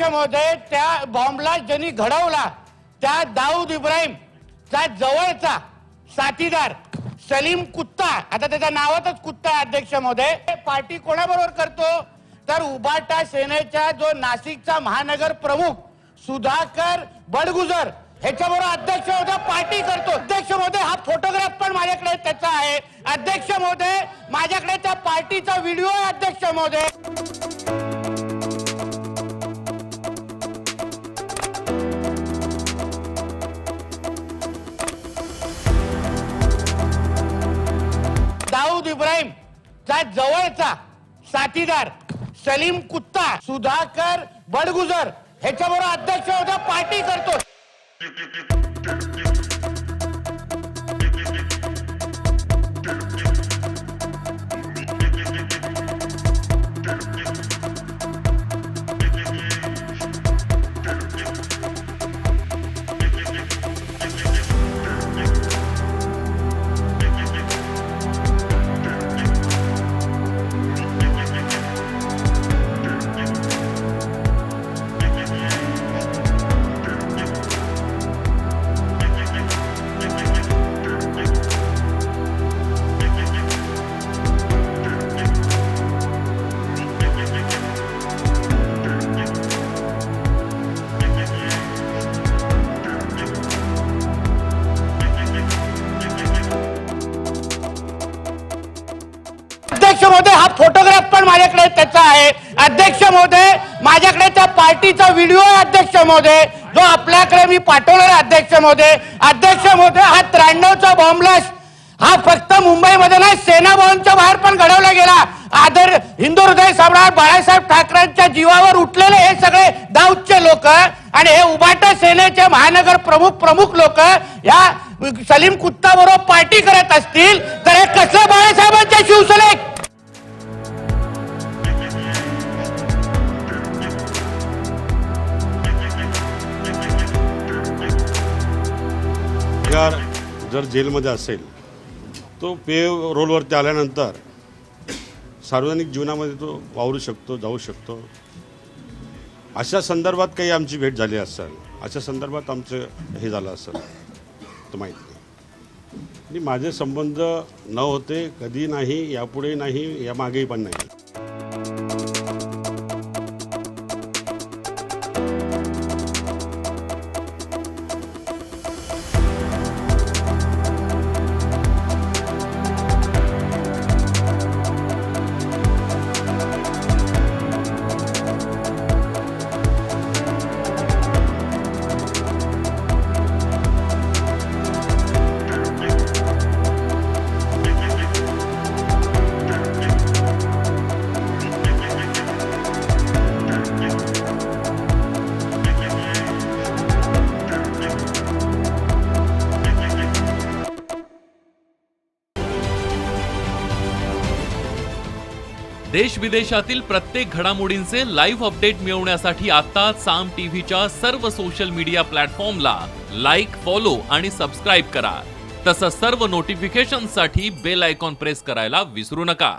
महोदय, त्या बॉम्बला ज्यांनी घडवला त्या दाऊद इब्राहिम चा जवळचा साथीदार सलीम कुत्ता, आता त्याच्या नावातच कुत्ता आहे अध्यक्ष महोदय, पार्टी कोणाबरोबर करतो तर उबाटा सेनेचा जो नाशिकचा महानगर प्रमुख सुधाकर बडगुजर ह्याच्याबरोबर अध्यक्ष महोदय पार्टी करतो। अध्यक्ष महोदय, हा फोटोग्राफ पण माझ्याकडे त्याचा आहे। अध्यक्ष महोदय, माझ्याकडे त्या पार्टीचा व्हिडिओ आहे अध्यक्ष महोदय। दाऊद इब्राहिम चा जवळचा साथीदार सलीम कुत्ता सुधाकर बडगुजर ह्याच्याबरोबर अध्यक्ष महोदय पार्टी करतो। अध्यक्ष महोदय, हा फोटोग्राफ पण माझ्याकडे त्याचा आहे। अध्यक्ष महोदय, माझ्याकडे त्या पार्टीचा व्हिडिओ आहे अध्यक्ष महोदय, जो आपल्याकडे मी पाठवणार आहे अध्यक्ष महोदय। अध्यक्ष महोदय, हा 93चा बॉम्ब ब्लास्ट हा फक्त मुंबईमध्ये नाही, सेना भवनच्या बाहेर पण घडवला गेला। आदर हिंदू हृदय सम्राट बाळासाहेब ठाकरेंच्या जीवावर उठलेले हे सगळे दाऊदचे लोक आणि हे उबाटा सेनेचे महानगर प्रमुख लोक या सलीम कुत्ता बरोबर पार्टी करत असतील तर हे कसं बाळासाहेबांच्या शिवसेनेत? जर जेलमध्ये असेल तो पे रोलवरती आल्यानंतर सार्वजनिक जीवनामध्ये तो वावरू शकतो, जाऊ शकतो। अशा संदर्भात काही आमची भेट झाली असेल, अशा संदर्भात आमचं हे झालं असेल तर माहीत नाही। आणि माझे संबंध न होते कधी नाही, यापुढे नाही, या मागेही पण नाही। देश विदेशातील प्रत्येक घडामोडींचे लाईव्ह अपडेट मिळवण्यासाठी आता साम टीव्हीच्या सर्व सोशल मीडिया प्लॅटफॉर्मला लाईक, फॉलो आणि सबस्क्राईब करा। तसंच सर्व नोटिफिकेशनसाठी बेल आयकॉन प्रेस करायला विसरू नका।